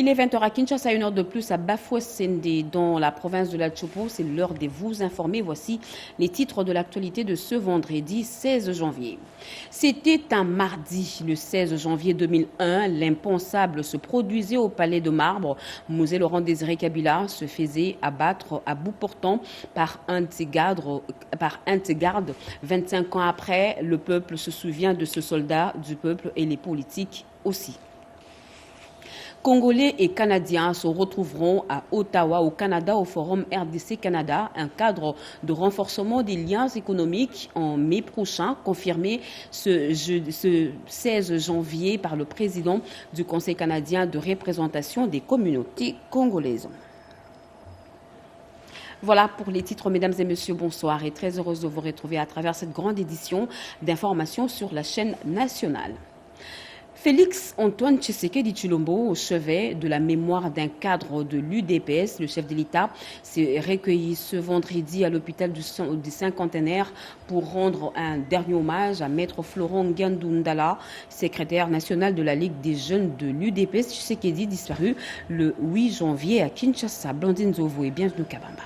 Il est 20h à Kinshasa, 1 heure de plus à Bafoussende, dans la province de la Tchopo. C'est l'heure de vous informer. Voici les titres de l'actualité de ce vendredi 16 janvier. C'était un mardi, le 16 janvier 2001. L'impensable se produisait au Palais de Marbre. Mosé Laurent Désiré Kabila se faisait abattre à bout portant par un de ses gardes. 25 ans après, le peuple se souvient de ce soldat du peuple et les politiques aussi. Congolais et Canadiens se retrouveront à Ottawa, au Canada, au Forum RDC-Canada, un cadre de renforcement des liens économiques en mai prochain, confirmé ce 16 janvier par le président du Conseil canadien de représentation des communautés congolaises. Voilà pour les titres, mesdames et messieurs, bonsoir et très heureuse de vous retrouver à travers cette grande édition d'informations sur la chaîne nationale. Félix Antoine Tshisekedi Tshilombo, au chevet de la mémoire d'un cadre de l'UDPS, le chef de l'État, s'est recueilli ce vendredi à l'hôpital du Cinquantenaire pour rendre un dernier hommage à Maître Florent Ngandou-Ndala, secrétaire national de la Ligue des jeunes de l'UDPS. Tshisekedi disparu le 8 janvier à Kinshasa. Blandine Zovo et bienvenue Kabamba.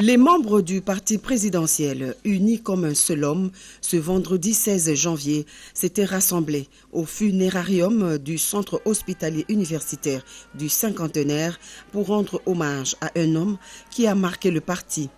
Les membres du parti présidentiel, unis comme un seul homme, ce vendredi 16 janvier, s'étaient rassemblés au funérarium du centre hospitalier universitaire du Cinquantenaire pour rendre hommage à un homme qui a marqué le parti.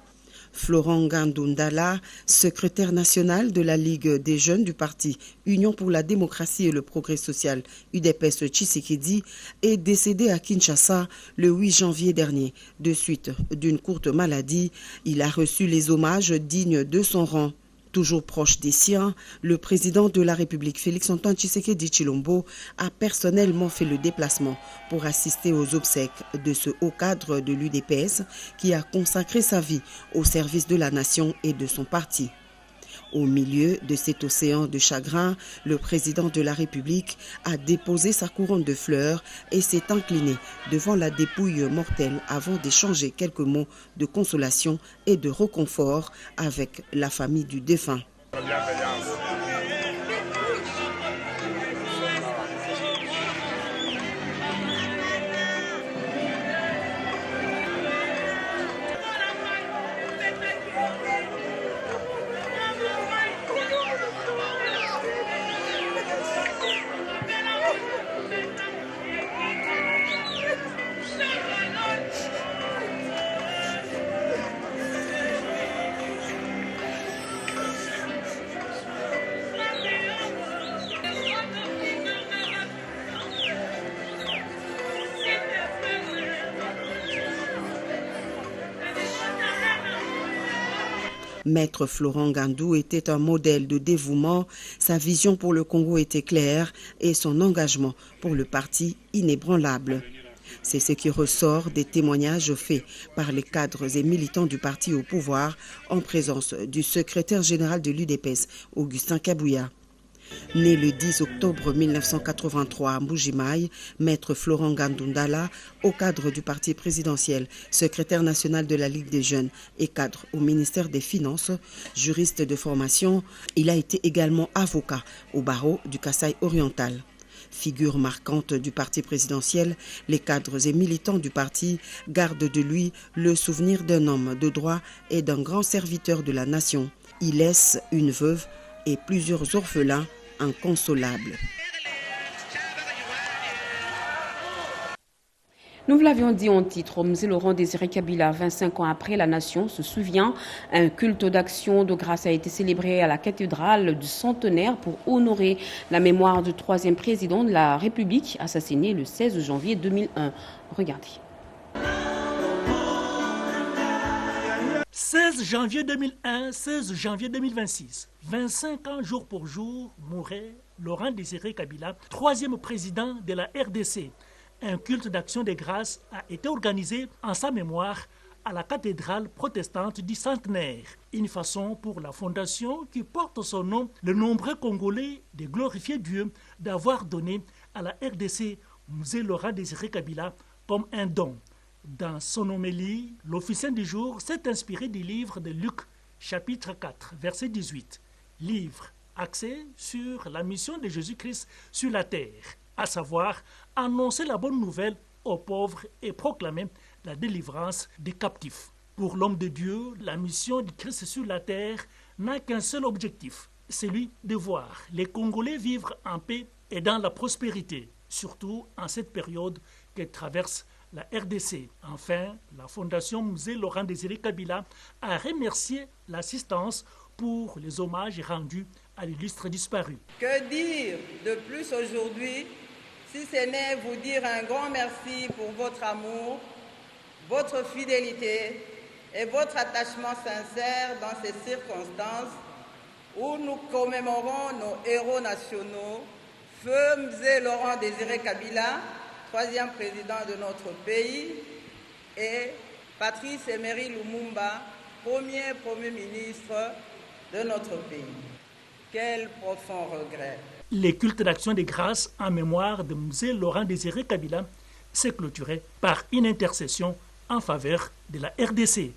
Florent Ngandou-Ndala, secrétaire national de la Ligue des jeunes du parti Union pour la démocratie et le progrès social, UDPS Tshisekedi, est décédé à Kinshasa le 8 janvier dernier. De suite d'une courte maladie, il a reçu les hommages dignes de son rang. Toujours proche des siens, le président de la République, Félix Antoine Tshisekedi Tshilombo, a personnellement fait le déplacement pour assister aux obsèques de ce haut cadre de l'UDPS qui a consacré sa vie au service de la nation et de son parti. Au milieu de cet océan de chagrin, le président de la République a déposé sa couronne de fleurs et s'est incliné devant la dépouille mortelle avant d'échanger quelques mots de consolation et de réconfort avec la famille du défunt. Maître Florent Ngandou était un modèle de dévouement, sa vision pour le Congo était claire et son engagement pour le parti inébranlable. C'est ce qui ressort des témoignages faits par les cadres et militants du parti au pouvoir en présence du secrétaire général de l'UDPS, Augustin Kabouya. Né le 10 octobre 1983 à Mbujimaï, Maître Florent Ngandou-Ndala, au cadre du parti présidentiel, secrétaire national de la Ligue des jeunes et cadre au ministère des Finances, juriste de formation, il a été également avocat au barreau du Kasaï oriental. Figure marquante du parti présidentiel, les cadres et militants du parti gardent de lui le souvenir d'un homme de droit et d'un grand serviteur de la nation. Il laisse une veuve et plusieurs orphelins inconsolables. Nous vous l'avions dit en titre, Mosé Laurent Désiré Kabila, 25 ans après, la nation se souvient. Un culte d'action de grâce a été célébré à la cathédrale du Centenaire pour honorer la mémoire du troisième président de la République, assassiné le 16 janvier 2001. Regardez. 16 janvier 2001, 16 janvier 2026. 25 ans jour pour jour, mourait Laurent Désiré Kabila, troisième président de la RDC. Un culte d'action de grâce a été organisé en sa mémoire à la cathédrale protestante du Centenaire. Une façon pour la fondation qui porte son nom, le nombreux Congolais de glorifier Dieu, d'avoir donné à la RDC Mosé Laurent Désiré Kabila comme un don. Dans son homélie, l'officiant du jour s'est inspiré du livre de Luc, chapitre 4, verset 18. Livre axé sur la mission de Jésus-Christ sur la terre, à savoir annoncer la bonne nouvelle aux pauvres et proclamer la délivrance des captifs. Pour l'homme de Dieu, la mission du Christ sur la terre n'a qu'un seul objectif, celui de voir les Congolais vivre en paix et dans la prospérité, surtout en cette période que traverse la RDC. Enfin, la Fondation Musée Laurent Désiré Kabila a remercié l'assistance pour les hommages rendus à l'illustre disparu. Que dire de plus aujourd'hui, si ce n'est vous dire un grand merci pour votre amour, votre fidélité et votre attachement sincère dans ces circonstances où nous commémorons nos héros nationaux, Feu Musée Laurent Désiré Kabila, 3e président de notre pays, et Patrice Emery Lumumba, premier ministre de notre pays. Quel profond regret. Les cultes d'action de grâce en mémoire de Musée Laurent Désiré Kabila s'est clôturé par une intercession en faveur de la RDC.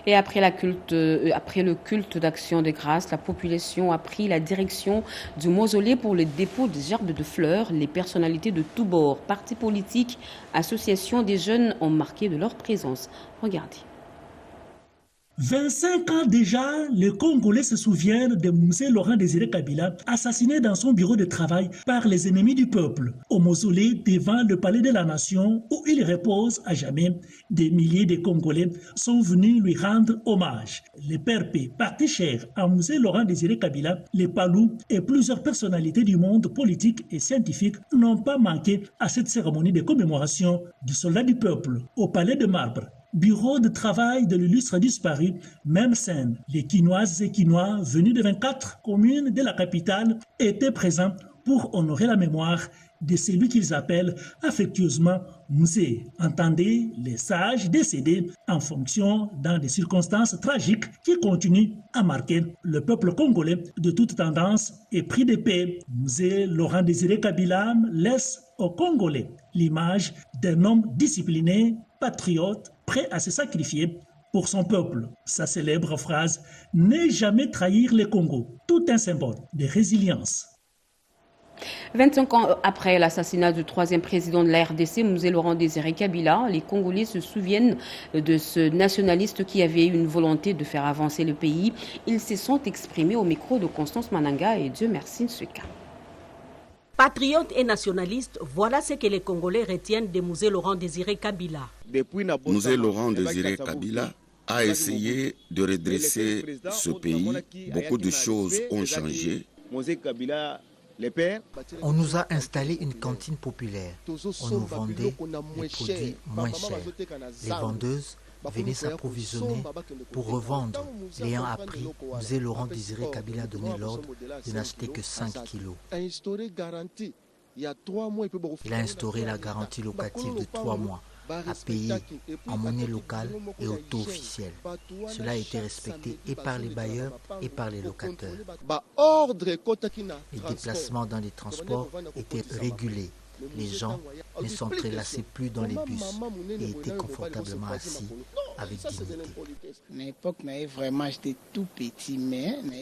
Et après le culte d'action de grâce, la population a pris la direction du mausolée pour le dépôt des gerbes de fleurs. Les personnalités de tous bords, partis politiques, associations des jeunes ont marqué de leur présence. Regardez. 25 ans déjà, les Congolais se souviennent de Musée Laurent Désiré Kabila, assassiné dans son bureau de travail par les ennemis du peuple, au mausolée devant le palais de la nation où il repose à jamais. Des milliers de Congolais sont venus lui rendre hommage. Les PRP, parti cher à Musée Laurent Désiré Kabila, les Palous et plusieurs personnalités du monde politique et scientifique n'ont pas manqué à cette cérémonie de commémoration du soldat du peuple au palais de marbre. Bureau de travail de l'illustre disparu, même scène. Les Quinoises et Quinois venus de 24 communes de la capitale étaient présents pour honorer la mémoire de celui qu'ils appellent affectueusement Musée. Entendez les sages décédés en fonction dans des circonstances tragiques qui continuent à marquer le peuple congolais de toute tendance et prix de paix. Musée Laurent Désiré Kabila laisse aux Congolais l'image d'un homme discipliné, patriote, prêt à se sacrifier pour son peuple. Sa célèbre phrase « Ne jamais trahir le Congo », tout un symbole de résilience. 25 ans après l'assassinat du 3e président de la RDC, Musée Laurent Désiré Kabila, les Congolais se souviennent de ce nationaliste qui avait une volonté de faire avancer le pays. Ils se sont exprimés au micro de Constance Mananga et Dieu merci ce cas. Patriote et nationaliste, voilà ce que les Congolais retiennent de Musée Laurent Désiré Kabila. Musée Laurent Désiré Kabila a essayé de redresser ce pays. Beaucoup de choses ont changé. On nous a installé une cantine populaire. On nous vendait les produits moins chers. Les vendeuses venaient s'approvisionner pour revendre. L'ayant appris, Musée Laurent Désiré Kabila a donné l'ordre de n'acheter que 5 kilos. Il a instauré la garantie locative de 3 mois à payer en monnaie locale et au taux officiel. Cela a été respecté et par les bailleurs et par les locataires. Les déplacements dans les transports étaient régulés. Les gens ne s'entrelaçaient plus dans les bus et étaient confortablement assis avec dignité.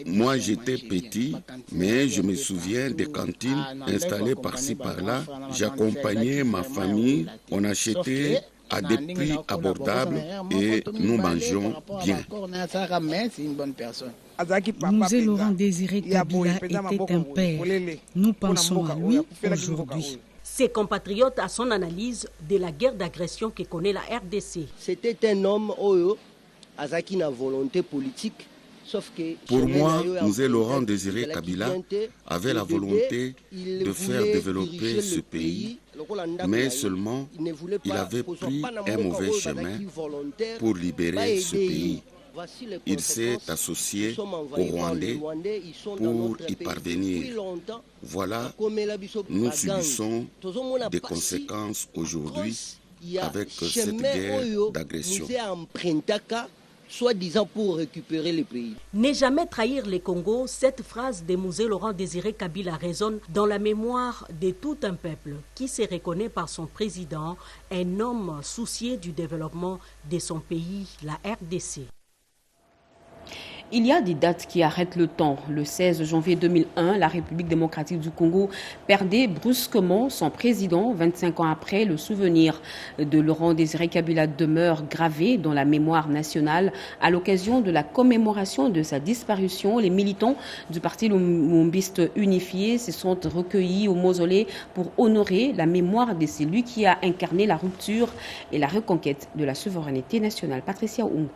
Moi, j'étais petit, mais je me souviens des cantines installées par-ci par-là. J'accompagnais ma famille, on achetait à des prix abordables et nous mangions bien. Musée Laurent Désiré Kabila était un père. Nous pensons à lui aujourd'hui. Ses compatriotes à son analyse de la guerre d'agression que connaît la RDC. C'était un homme qui a une volonté politique. Pour moi, Musée Laurent Désiré Kabila avait la volonté de faire développer ce pays, mais seulement il avait pris un mauvais chemin pour libérer ce pays. Il s'est associé aux Rwandais pour y parvenir. Voilà, nous subissons des conséquences aujourd'hui avec cette guerre d'agression. Soi-disant pour récupérer le pays. Ne jamais trahir les Congos, cette phrase de Musée Laurent Désiré Kabila résonne dans la mémoire de tout un peuple qui se reconnaît par son président, un homme soucié du développement de son pays, la RDC. Il y a des dates qui arrêtent le temps. Le 16 janvier 2001, la République démocratique du Congo perdait brusquement son président. 25 ans après, le souvenir de Laurent Désiré Kabila demeure gravé dans la mémoire nationale. À l'occasion de la commémoration de sa disparition, les militants du Parti lumumbiste unifié se sont recueillis au mausolée pour honorer la mémoire de celui qui a incarné la rupture et la reconquête de la souveraineté nationale. Patricia Oungu.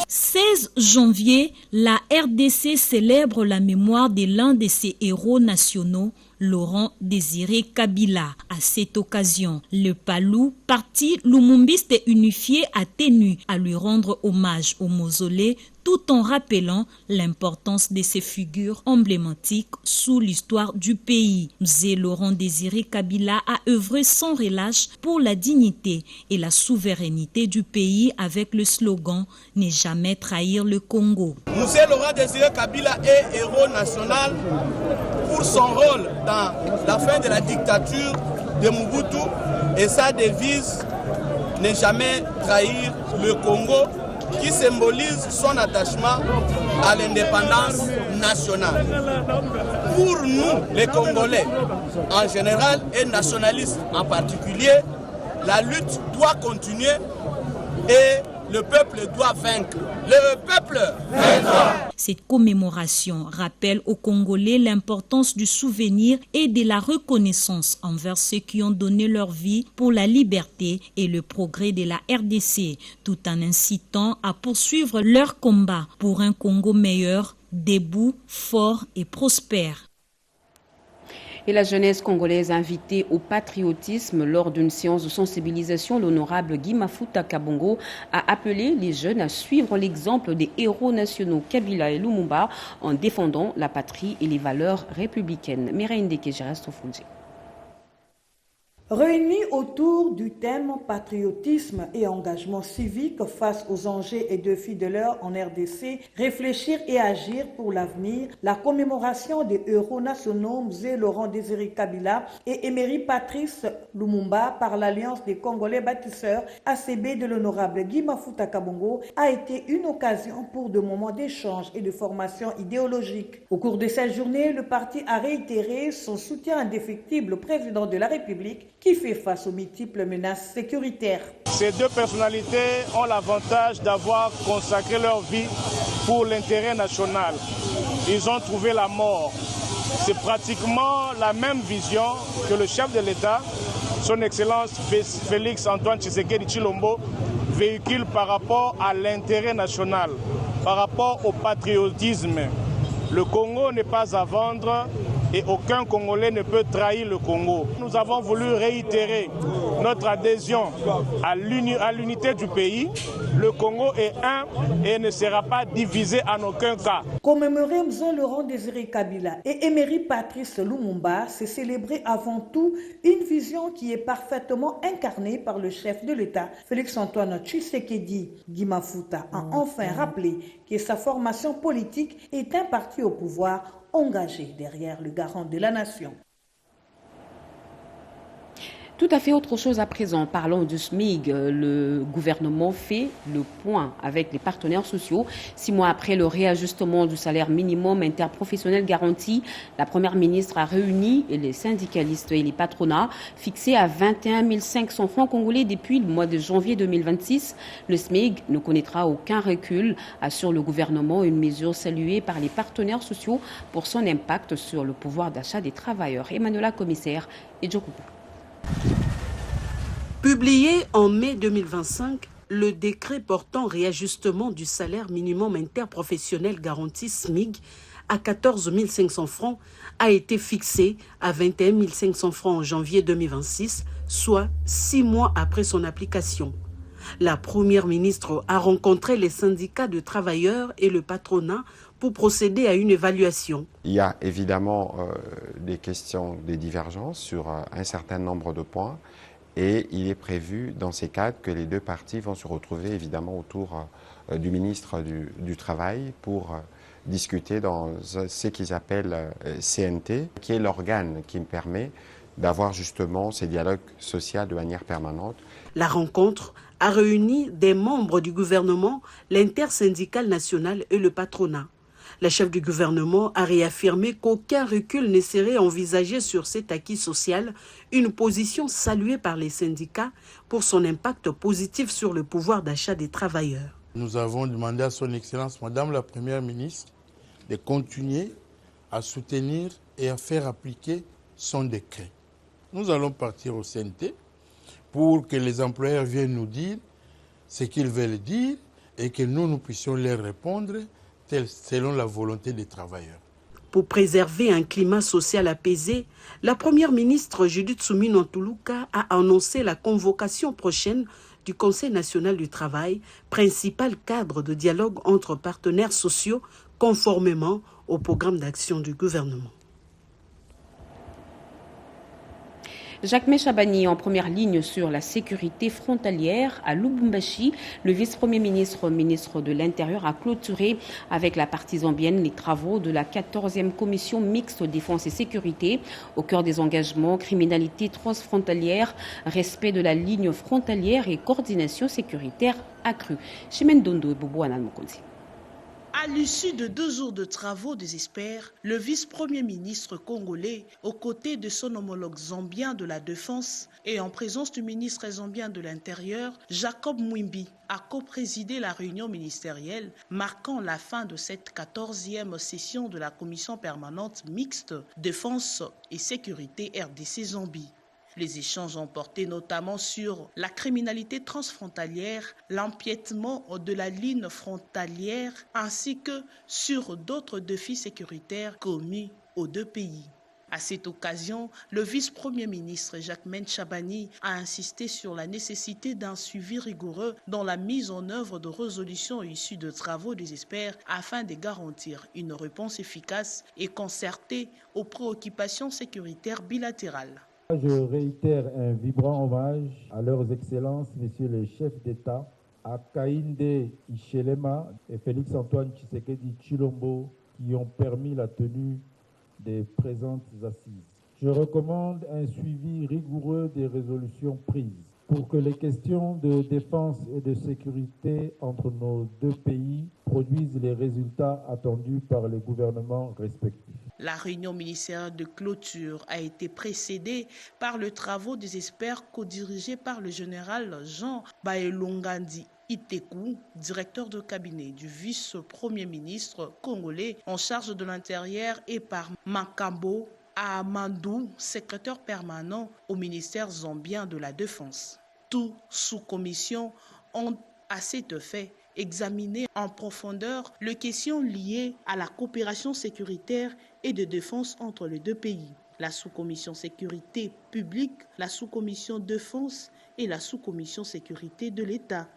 16 janvier, la RDC célèbre la mémoire de l'un de ses héros nationaux, Laurent Désiré Kabila. À cette occasion, le PALU, parti lumumbiste unifié, a tenu à lui rendre hommage au mausolée tout en rappelant l'importance de ces figures emblématiques sous l'histoire du pays. Mzee Laurent Désiré Kabila a œuvré sans relâche pour la dignité et la souveraineté du pays avec le slogan « Ne jamais trahir le Congo ». Mzee Laurent Désiré Kabila est héros national pour son rôle dans la fin de la dictature de Mobutu et sa devise « Ne jamais trahir le Congo » qui symbolise son attachement à l'indépendance nationale. Pour nous, les Congolais, en général, et nationalistes en particulier, la lutte doit continuer et le peuple doit vaincre. Le peuple vaincra. Cette commémoration rappelle aux Congolais l'importance du souvenir et de la reconnaissance envers ceux qui ont donné leur vie pour la liberté et le progrès de la RDC, tout en incitant à poursuivre leur combat pour un Congo meilleur, debout, fort et prospère. Et la jeunesse congolaise invitée au patriotisme lors d'une séance de sensibilisation, l'honorable Guy Mafuta Kabongo a appelé les jeunes à suivre l'exemple des héros nationaux Kabila et Lumumba en défendant la patrie et les valeurs républicaines. Mireille Ndeke, Gérard Fondé. Réunis autour du thème patriotisme et engagement civique face aux enjeux et défis de l'heure en RDC, réfléchir et agir pour l'avenir, la commémoration des héros nationaux Mzee Laurent Désiré Kabila et Emery Patrice Lumumba par l'Alliance des Congolais bâtisseurs ACB de l'honorable Guy Mafuta Kabongo a été une occasion pour de moments d'échange et de formation idéologique. Au cours de cette journée, le parti a réitéré son soutien indéfectible au président de la République qui fait face aux multiples menaces sécuritaires. Ces deux personnalités ont l'avantage d'avoir consacré leur vie pour l'intérêt national. Ils ont trouvé la mort. C'est pratiquement la même vision que le chef de l'État, son Excellence Félix Antoine Tshisekedi Tshilombo, véhicule par rapport à l'intérêt national, par rapport au patriotisme. Le Congo n'est pas à vendre et aucun Congolais ne peut trahir le Congo. Nous avons voulu réitérer notre adhésion à l'unité du pays. Le Congo est un et ne sera pas divisé en aucun cas. Commémorer Mzee Laurent Désiré Kabila et Emery Patrice Lumumba, c'est célébrer avant tout une vision qui est parfaitement incarnée par le chef de l'État, Félix Antoine Tshisekedi. Guy Mafuta a enfin rappelé que sa formation politique est un parti au pouvoir engagé derrière le garant de la nation. Tout à fait autre chose à présent. Parlons du SMIG. Le gouvernement fait le point avec les partenaires sociaux. 6 mois après le réajustement du salaire minimum interprofessionnel garanti, la Première ministre a réuni les syndicalistes et les patronats fixés à 21 500 francs congolais depuis le mois de janvier 2026. Le SMIG ne connaîtra aucun recul, assure le gouvernement, une mesure saluée par les partenaires sociaux pour son impact sur le pouvoir d'achat des travailleurs. Emmanuela Commissaire et Djokoupou. Publié en mai 2025, le décret portant réajustement du salaire minimum interprofessionnel garanti SMIG à 14 500 francs a été fixé à 21 500 francs en janvier 2026, soit 6 mois après son application. La Première ministre a rencontré les syndicats de travailleurs et le patronat pour procéder à une évaluation. Il y a évidemment des questions, des divergences sur un certain nombre de points et il est prévu dans ces cadres que les deux parties vont se retrouver évidemment autour du ministre du Travail pour discuter dans ce qu'ils appellent CNT, qui est l'organe qui me permet d'avoir justement ces dialogues sociaux de manière permanente. La rencontre a réuni des membres du gouvernement, l'intersyndicale nationale et le patronat. La chef du gouvernement a réaffirmé qu'aucun recul ne serait envisagé sur cet acquis social, une position saluée par les syndicats pour son impact positif sur le pouvoir d'achat des travailleurs. Nous avons demandé à son Excellence, Madame la Première ministre, de continuer à soutenir et à faire appliquer son décret. Nous allons partir au CNT pour que les employeurs viennent nous dire ce qu'ils veulent dire et que nous puissions leur répondre selon la volonté des travailleurs. Pour préserver un climat social apaisé, la Première ministre Judith Suminwa Tuluka a annoncé la convocation prochaine du Conseil national du travail, principal cadre de dialogue entre partenaires sociaux, conformément au programme d'action du gouvernement. Jacques Chabani en première ligne sur la sécurité frontalière à Lubumbashi. Le vice-premier ministre, ministre de l'Intérieur, a clôturé avec la partie zambienne les travaux de la 14e commission mixte défense et sécurité. Au cœur des engagements, criminalité transfrontalière, respect de la ligne frontalière et coordination sécuritaire accrue. Chimène Dondo et Bobo Anal Mokonzi. À l'issue de 2 jours de travaux des experts, le vice-premier ministre congolais, aux côtés de son homologue zambien de la Défense et en présence du ministre zambien de l'Intérieur, Jacob Mwimbi, a coprésidé la réunion ministérielle marquant la fin de cette 14e session de la commission permanente mixte Défense et sécurité RDC-Zambie. Les échanges ont porté notamment sur la criminalité transfrontalière, l'empiètement de la ligne frontalière ainsi que sur d'autres défis sécuritaires commis aux 2 pays. À cette occasion, le vice-premier ministre Jacques Chabani a insisté sur la nécessité d'un suivi rigoureux dans la mise en œuvre de résolutions issues de travaux des experts afin de garantir une réponse efficace et concertée aux préoccupations sécuritaires bilatérales. Je réitère un vibrant hommage à leurs excellences, messieurs les chefs d'État, à Kainde Ichelema et Félix-Antoine Tshisekedi Tshilombo, qui ont permis la tenue des présentes assises. Je recommande un suivi rigoureux des résolutions prises pour que les questions de défense et de sécurité entre nos 2 pays produisent les résultats attendus par les gouvernements respectifs. La réunion ministérielle de clôture a été précédée par le travaux des experts co-dirigés par le général Jean Baelongandi Iteku, directeur de cabinet du vice-premier ministre congolais en charge de l'Intérieur, et par Makambo Ahamandou, secrétaire permanent au ministère zambien de la Défense. Tous sous-commissions ont à cet effet examiner en profondeur les questions liées à la coopération sécuritaire et de défense entre les 2 pays. La sous-commission sécurité publique, la sous-commission défense et la sous-commission sécurité de l'État.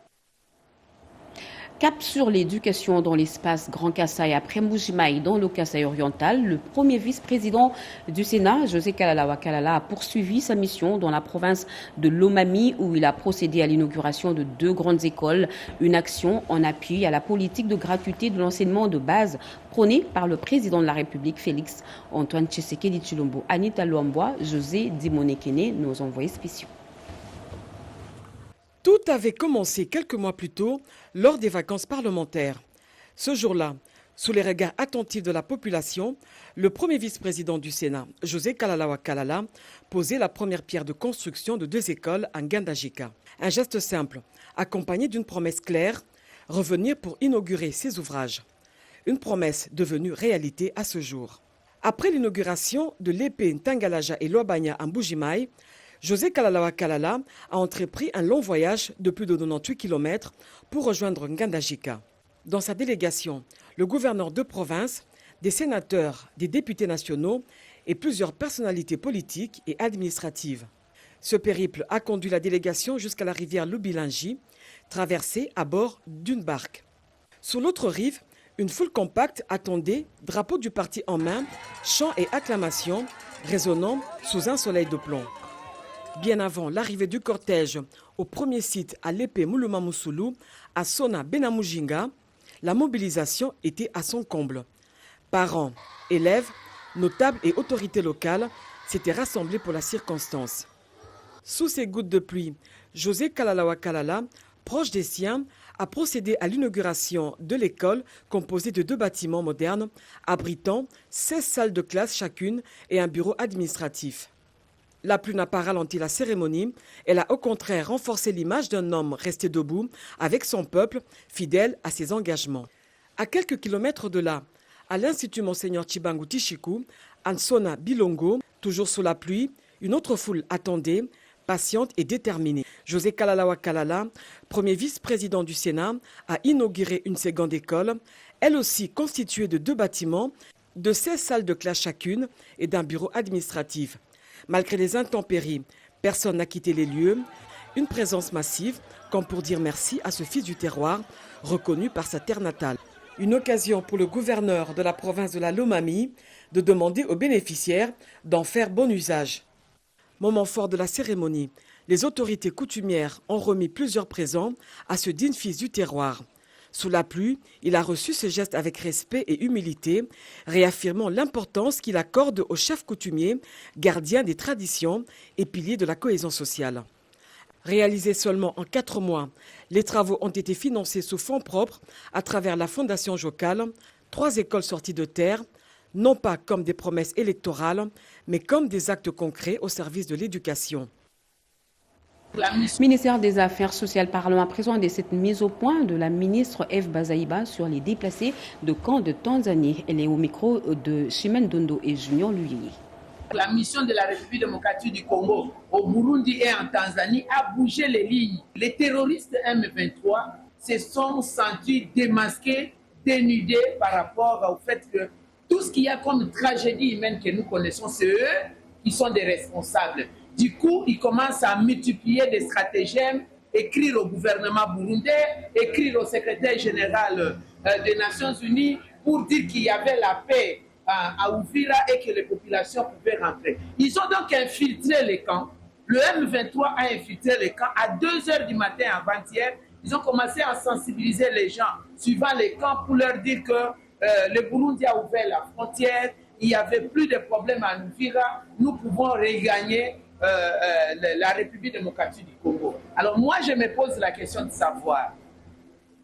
Cap sur l'éducation dans l'espace Grand Kasaï après Mbuji-Mayi dans le Kasaï oriental, le premier vice-président du Sénat, José Kalala Wakalala, a poursuivi sa mission dans la province de Lomami où il a procédé à l'inauguration de 2 grandes écoles, une action en appui à la politique de gratuité de l'enseignement de base prônée par le président de la République Félix Antoine Tshisekedi Tshilombo. Anita Luamboa, José Dimonekene, nos envoyés spéciaux. Tout avait commencé quelques mois plus tôt lors des vacances parlementaires. Ce jour-là, sous les regards attentifs de la population, le premier vice-président du Sénat, José Kalala Wakalala, posait la première pierre de construction de 2 écoles en Ngandajika. Un geste simple, accompagné d'une promesse claire, revenir pour inaugurer ces ouvrages. Une promesse devenue réalité à ce jour. Après l'inauguration de l'épée Ntangalaja et Luabanya en Mbuji-Mayi, José Kalala Wakalala a entrepris un long voyage de plus de 98 km pour rejoindre Ngandajika. Dans sa délégation, le gouverneur de province, des sénateurs, des députés nationaux et plusieurs personnalités politiques et administratives. Ce périple a conduit la délégation jusqu'à la rivière Lubilangi, traversée à bord d'une barque. Sur l'autre rive, une foule compacte attendait, drapeau du parti en main, chants et acclamations résonnant sous un soleil de plomb. Bien avant l'arrivée du cortège au premier site à l'épée Muluma Musulu, à Sona Benamujinga, la mobilisation était à son comble. Parents, élèves, notables et autorités locales s'étaient rassemblés pour la circonstance. Sous ces gouttes de pluie, José Kalala Wakalala Proche des siens, a procédé à l'inauguration de l'école composée de 2 bâtiments modernes abritant 16 salles de classe chacune et un bureau administratif. La pluie n'a pas ralenti la cérémonie, elle a au contraire renforcé l'image d'un homme resté debout avec son peuple, fidèle à ses engagements. À quelques kilomètres de là, à l'Institut Monseigneur Chibangu Tishiku, Ansona Bilongo, toujours sous la pluie, une autre foule attendait, patiente et déterminée. José Kalalawa Kalala, premier vice-président du Sénat, a inauguré une seconde école, elle aussi constituée de 2 bâtiments, de 16 salles de classe chacune et d'un bureau administratif. Malgré les intempéries, personne n'a quitté les lieux. Une présence massive, comme pour dire merci à ce fils du terroir, reconnu par sa terre natale. Une occasion pour le gouverneur de la province de la Lomami de demander aux bénéficiaires d'en faire bon usage. Moment fort de la cérémonie, les autorités coutumières ont remis plusieurs présents à ce digne fils du terroir. Sous la pluie, il a reçu ce geste avec respect et humilité, réaffirmant l'importance qu'il accorde aux chefs coutumiers, gardiens des traditions et piliers de la cohésion sociale. Réalisés seulement en 4 mois, les travaux ont été financés sous fonds propres à travers la Fondation Jokal, 3 écoles sorties de terre, non pas comme des promesses électorales, mais comme des actes concrets au service de l'éducation. Le ministère des Affaires sociales parle à présent de cette mise au point de la ministre Eve Bazaïba sur les déplacés de camps de Tanzanie. Elle est au micro de Chimène Dondo et Junior Luyi. La mission de la République démocratique du Congo au Burundi et en Tanzanie a bougé les lignes. Les terroristes M23 se sont sentis démasqués, dénudés par rapport au fait que tout ce qu'il y a comme tragédie humaine que nous connaissons, c'est eux qui sont des responsables. Du coup, ils commencent à multiplier des stratagèmes, écrire au gouvernement burundais, écrire au secrétaire général des Nations Unies pour dire qu'il y avait la paix à Uvira et que les populations pouvaient rentrer. Ils ont donc infiltré les camps. Le M23 a infiltré les camps à 2h du matin avant-hier. Ils ont commencé à sensibiliser les gens suivant les camps pour leur dire que le Burundi a ouvert la frontière, il n'y avait plus de problème à Uvira, nous pouvons regagner la République démocratique du Congo. Alors moi, je me pose la question de savoir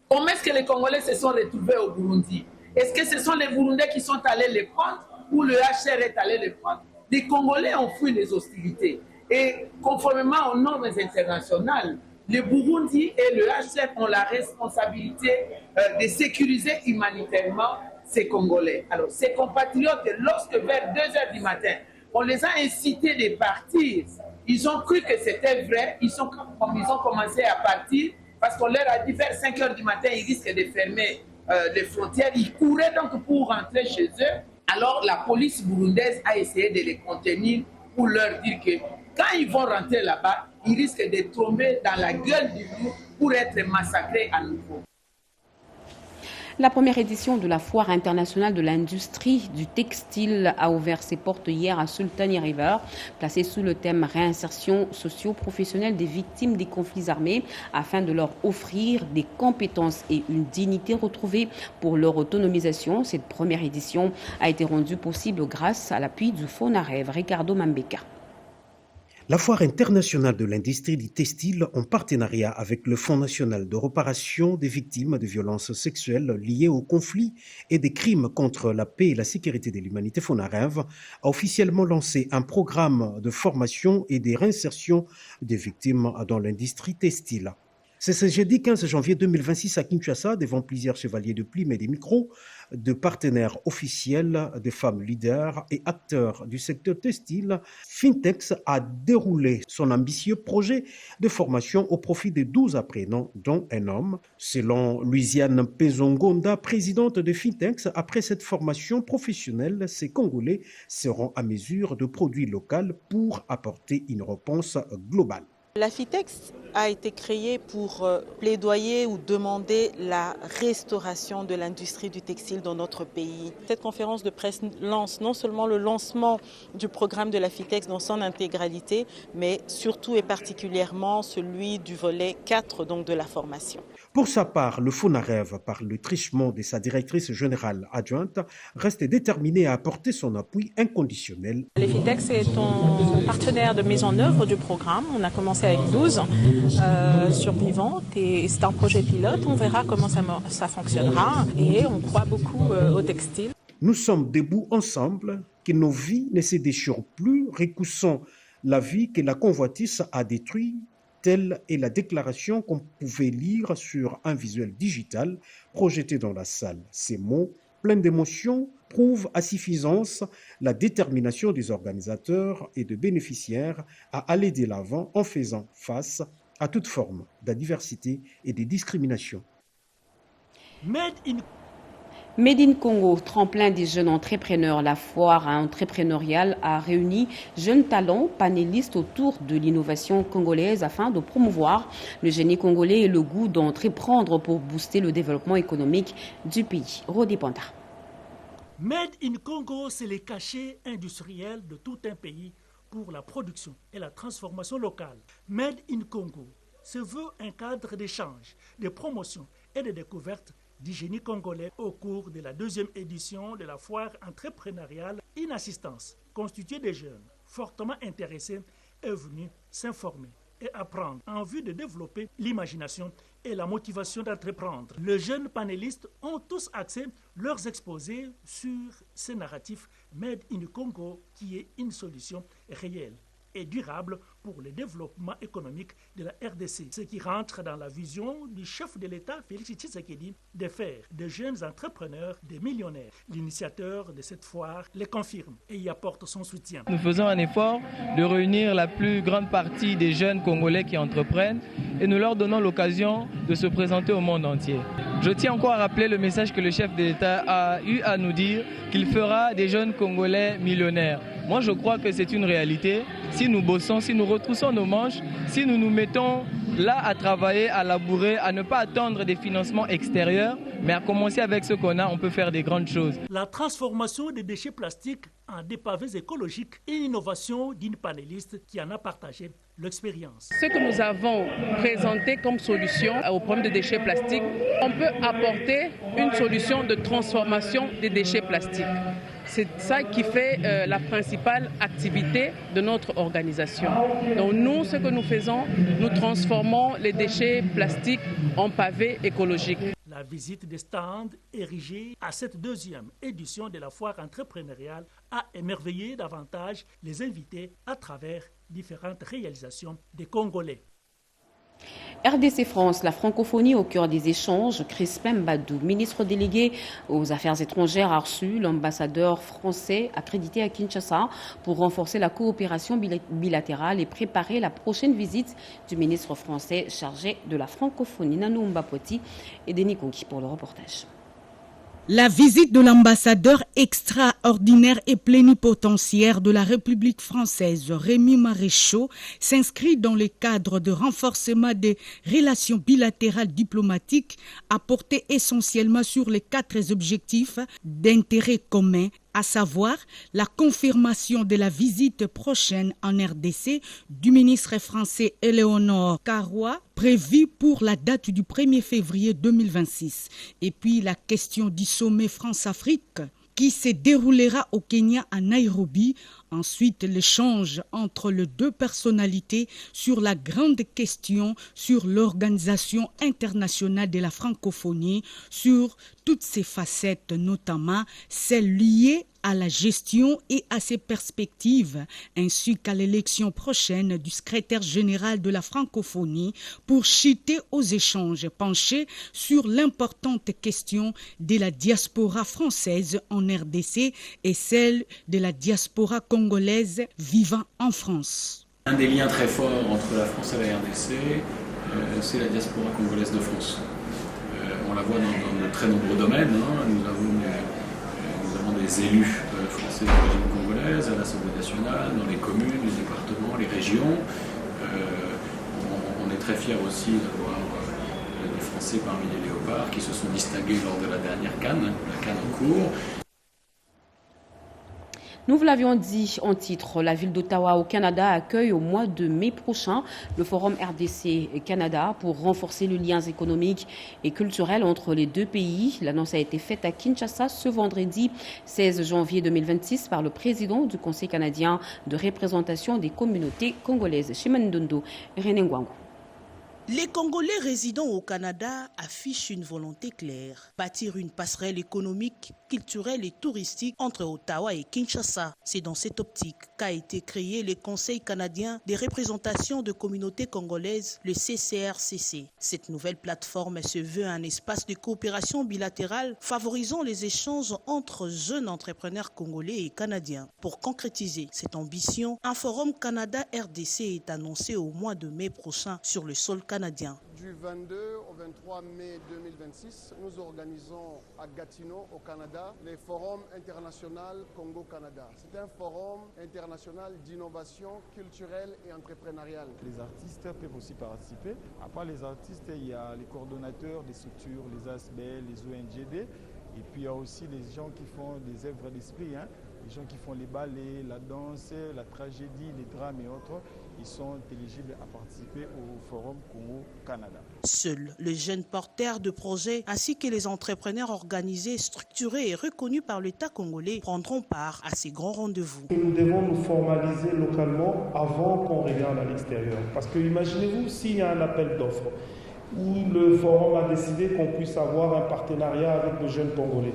comment est-ce que les Congolais se sont retrouvés au Burundi? Est-ce que ce sont les Burundais qui sont allés les prendre ou le HCR est allé les prendre? Les Congolais ont fui les hostilités. Et conformément aux normes internationales, le Burundi et le HCR ont la responsabilité de sécuriser humanitairement ces Congolais. Alors ces compatriotes, lorsque vers 2h du matin, on les a incités de partir, ils ont cru que c'était vrai, ils ont commencé à partir parce qu'on leur a dit vers 5h du matin, ils risquent de fermer les frontières. Ils couraient donc pour rentrer chez eux. Alors la police burundaise a essayé de les contenir pour leur dire que quand ils vont rentrer là-bas, ils risquent de tomber dans la gueule du loup pour être massacrés à nouveau. La première édition de la Foire internationale de l'industrie du textile a ouvert ses portes hier à Sultani River, placée sous le thème réinsertion socio-professionnelle des victimes des conflits armés, afin de leur offrir des compétences et une dignité retrouvée pour leur autonomisation. Cette première édition a été rendue possible grâce à l'appui du FONAREV. Ricardo Mambeka. La Foire internationale de l'industrie du textile, en partenariat avec le Fonds national de réparation des victimes de violences sexuelles liées au conflit et des crimes contre la paix et la sécurité de l'humanité, FONAREV, a officiellement lancé un programme de formation et de réinsertion des victimes dans l'industrie textile. C'est ce jeudi 15 janvier 2026 à Kinshasa, devant plusieurs chevaliers de plume et des micros, de partenaires officiels, de femmes leaders et acteurs du secteur textile, Fintex a déroulé son ambitieux projet de formation au profit de 12 apprenants, dont un homme. Selon Louisiane Pezongonda, présidente de Fintex, après cette formation professionnelle, ces Congolais seront à mesure de produits locaux pour apporter une réponse globale. La FITEX a été créée pour plaidoyer ou demander la restauration de l'industrie du textile dans notre pays. Cette conférence de presse lance non seulement le lancement du programme de la FITEX dans son intégralité, mais surtout et particulièrement celui du volet 4 donc de la formation. Pour sa part, le FONAREV, par le truchement de sa directrice générale adjointe, reste déterminé à apporter son appui inconditionnel. Le FITEX est un partenaire de mise en œuvre du programme. On a commencé avec 12 survivantes et c'est un projet pilote. On verra comment ça fonctionnera et on croit beaucoup au textile. Nous sommes debout ensemble, que nos vies ne se déchirent plus, recoussons la vie que la convoitise a détruite. Telle est la déclaration qu'on pouvait lire sur un visuel digital projeté dans la salle. Ces mots, pleins d'émotion, prouvent à suffisance la détermination des organisateurs et de bénéficiaires à aller de l'avant en faisant face à toute forme d'adversité et de discrimination. Made in Congo, tremplin des jeunes entrepreneurs. La foire entrepreneuriale a réuni jeunes talents panélistes autour de l'innovation congolaise afin de promouvoir le génie congolais et le goût d'entreprendre pour booster le développement économique du pays. Rodi Panta. Made in Congo, c'est les cachets industriels de tout un pays pour la production et la transformation locale. Made in Congo se veut un cadre d'échange, de promotion et de découverte du génie congolais au cours de la 2e édition de la foire entrepreneuriale. Une assistance constituée de jeunes fortement intéressés est venue s'informer et apprendre en vue de développer l'imagination et la motivation d'entreprendre. Les jeunes panélistes ont tous axé leurs exposés sur ce narratif Made in Congo qui est une solution réelle et durable pour le développement économique de la RDC. Ce qui rentre dans la vision du chef de l'État, Félix Tshisekedi, de faire des jeunes entrepreneurs des millionnaires. L'initiateur de cette foire le confirme et y apporte son soutien. Nous faisons un effort de réunir la plus grande partie des jeunes Congolais qui entreprennent et nous leur donnons l'occasion de se présenter au monde entier. Je tiens encore à rappeler le message que le chef de l'État a eu à nous dire, qu'il fera des jeunes Congolais millionnaires. Moi, je crois que c'est une réalité. Si nous bossons, si nous retroussons nos manches, si nous nous mettons là à travailler, à labourer, à ne pas attendre des financements extérieurs, mais à commencer avec ce qu'on a, on peut faire des grandes choses. La transformation des déchets plastiques en dépavés écologiques et l'innovation d'une panéliste qui en a partagé l'expérience. Ce que nous avons présenté comme solution au problème des déchets plastiques, on peut apporter une solution de transformation des déchets plastiques. C'est ça qui fait la principale activité de notre organisation. Donc nous, ce que nous faisons, nous transformons les déchets plastiques en pavés écologiques. La visite des stands érigés à cette 2e édition de la foire entrepreneuriale a émerveillé davantage les invités à travers différentes réalisations des Congolais. RDC France, la francophonie au cœur des échanges. Crispin Mbadou, ministre délégué aux Affaires étrangères, a reçu l'ambassadeur français accrédité à Kinshasa pour renforcer la coopération bilatérale et préparer la prochaine visite du ministre français chargé de la francophonie, Nanou Mbapoti, et Denis Konki pour le reportage. La visite de l'ambassadeur extraordinaire et plénipotentiaire de la République française, Rémi Maréchaux, s'inscrit dans le cadre de renforcement des relations bilatérales diplomatiques, à porter essentiellement sur les 4 objectifs d'intérêt commun, à savoir la confirmation de la visite prochaine en RDC du ministre français Éléonore Karoua, prévue pour la date du 1er février 2026. Et puis la question du sommet France-Afrique qui se déroulera au Kenya à Nairobi. Ensuite, l'échange entre les 2 personnalités sur la grande question sur l'Organisation internationale de la francophonie, sur toutes ses facettes, notamment celles liées à la gestion et à ses perspectives, ainsi qu'à l'élection prochaine du secrétaire général de la francophonie, pour chuter aux échanges penchés sur l'importante question de la diaspora française en RDC et celle de la diaspora congolaise vivant en France. Un des liens très forts entre la France et la RDC, c'est la diaspora congolaise de France. On la voit dans de très nombreux domaines. Nous avons des élus français d'origine congolaise à l'Assemblée nationale, dans les communes, les départements, les régions. On est très fiers aussi d'avoir des Français parmi les léopards qui se sont distingués lors de la dernière CAN, la CAN en cours. Nous vous l'avions dit en titre, la ville d'Ottawa au Canada accueille au mois de mai prochain le forum RDC-Canada pour renforcer les liens économiques et culturels entre les deux pays. L'annonce a été faite à Kinshasa ce vendredi 16 janvier 2026 par le président du Conseil canadien de représentation des communautés congolaises, Chimandondo Renengwango. Les Congolais résidant au Canada affichent une volonté claire, bâtir une passerelle économique, culturelle et touristique entre Ottawa et Kinshasa. C'est dans cette optique qu'a été créé le Conseil canadien des représentations de communautés congolaises, le CCRCC. Cette nouvelle plateforme se veut un espace de coopération bilatérale favorisant les échanges entre jeunes entrepreneurs congolais et canadiens. Pour concrétiser cette ambition, un forum Canada-RDC est annoncé au mois de mai prochain sur le sol canadien. Du 22 au 23 mai 2026, nous organisons à Gatineau, au Canada, le Forum international Congo-Canada. C'est un forum international d'innovation culturelle et entrepreneuriale. Les artistes peuvent aussi participer. À part les artistes, il y a les coordonnateurs des structures, les ASBL, les ONGD. Et puis il y a aussi les gens qui font des œuvres d'esprit, les gens qui font les ballets, la danse, la tragédie, les drames et autres. Ils sont éligibles à participer au Forum Congo-Canada. Seuls les jeunes porteurs de projets ainsi que les entrepreneurs organisés, structurés et reconnus par l'État congolais prendront part à ces grands rendez-vous. Nous devons nous formaliser localement avant qu'on regarde à l'extérieur. Parce que imaginez-vous s'il y a un appel d'offres où le forum a décidé qu'on puisse avoir un partenariat avec les jeunes Congolais.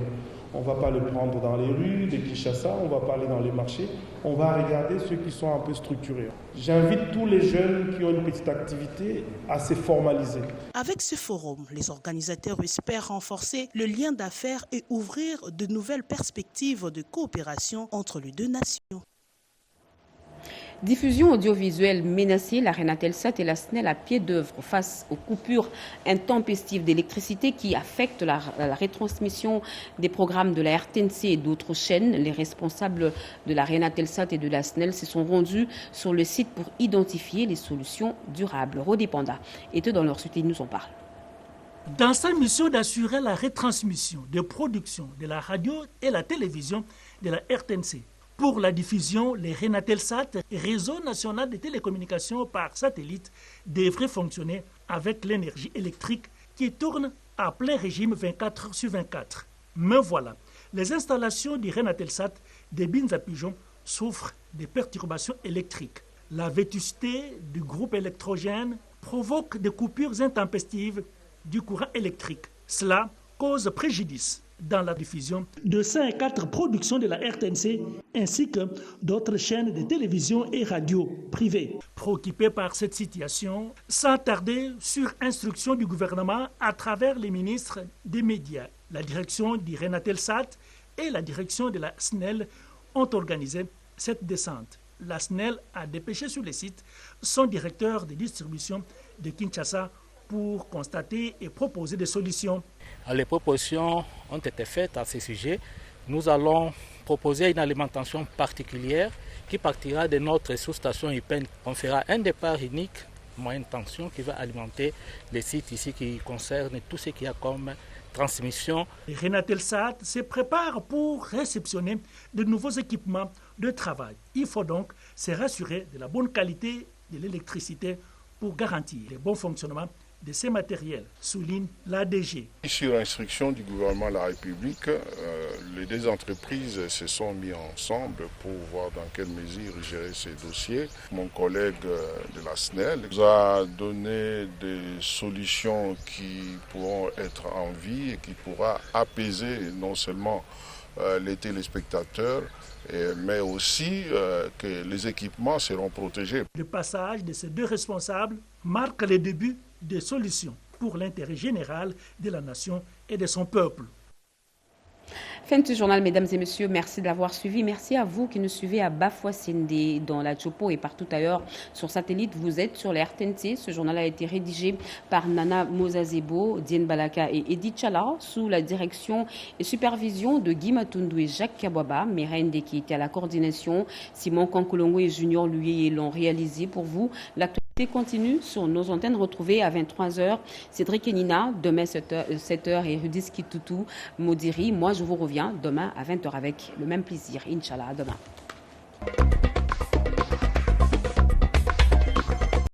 On ne va pas le prendre dans les rues de Kinshasa, on ne va pas aller dans les marchés, on va regarder ceux qui sont un peu structurés. J'invite tous les jeunes qui ont une petite activité à se formaliser. Avec ce forum, les organisateurs espèrent renforcer le lien d'affaires et ouvrir de nouvelles perspectives de coopération entre les deux nations. Diffusion audiovisuelle menacée, la Renatelsat et la SNEL à pied d'œuvre face aux coupures intempestives d'électricité qui affectent la retransmission des programmes de la RTNC et d'autres chaînes. Les responsables de la Renatelsat et de la SNEL se sont rendus sur le site pour identifier les solutions durables. Rodé Panda était dans leur suite et ils nous en parlent. Dans sa mission d'assurer la retransmission des productions de la radio et la télévision de la RTNC, pour la diffusion, les Renatelsat, réseau national de télécommunications par satellite, devraient fonctionner avec l'énergie électrique qui tourne à plein régime 24 sur 24. Mais voilà, les installations du Renatelsat des Bines à Pigeon souffrent des perturbations électriques. La vétusté du groupe électrogène provoque des coupures intempestives du courant électrique. Cela cause préjudice dans la diffusion de 5 productions de la RTNC ainsi que d'autres chaînes de télévision et radio privées. Préoccupés par cette situation, sans tarder sur instruction du gouvernement à travers les ministres des médias, la direction du Renatelsat et la direction de la SNEL ont organisé cette descente. La SNEL a dépêché sur le site son directeur de distribution de Kinshasa pour constater et proposer des solutions. Les propositions ont été faites à ce sujet. Nous allons proposer une alimentation particulière qui partira de notre sous-station UPEN. On fera un départ unique, moyenne tension, qui va alimenter les sites ici qui concernent tout ce qu'il y a comme transmission. Renatelsat se prépare pour réceptionner de nouveaux équipements de travail. Il faut donc se rassurer de la bonne qualité de l'électricité pour garantir le bon fonctionnement de ces matériels, souligne l'ADG. Sur instruction du gouvernement de la République, les deux entreprises se sont mis ensemble pour voir dans quelle mesure gérer ces dossiers. Mon collègue de la SNEL nous a donné des solutions qui pourront être en vie et qui pourra apaiser non seulement les téléspectateurs, mais aussi que les équipements seront protégés. Le passage de ces deux responsables marque le début des solutions pour l'intérêt général de la nation et de son peuple. Fin de ce journal, mesdames et messieurs. Merci de l'avoir suivi. Merci à vous qui nous suivez à Bafouassende, dans la Chopo et partout ailleurs sur satellite. Vous êtes sur la RTNC. Ce journal a été rédigé par Nana Mozazebo, Diane Balaka et Edith Chala, sous la direction et supervision de Guy Matundu et Jacques Kabwaba. Merende qui était à la coordination. Simon Kankolongo et Junior Lui l'ont réalisé pour vous. L'actualité continue sur nos antennes. Retrouvées à 23h. Cédric et Nina, demain 7h et Rudis Kitutu Modiri. Moi, je vous reviens demain à 20h avec le même plaisir. Inch'Allah, à demain.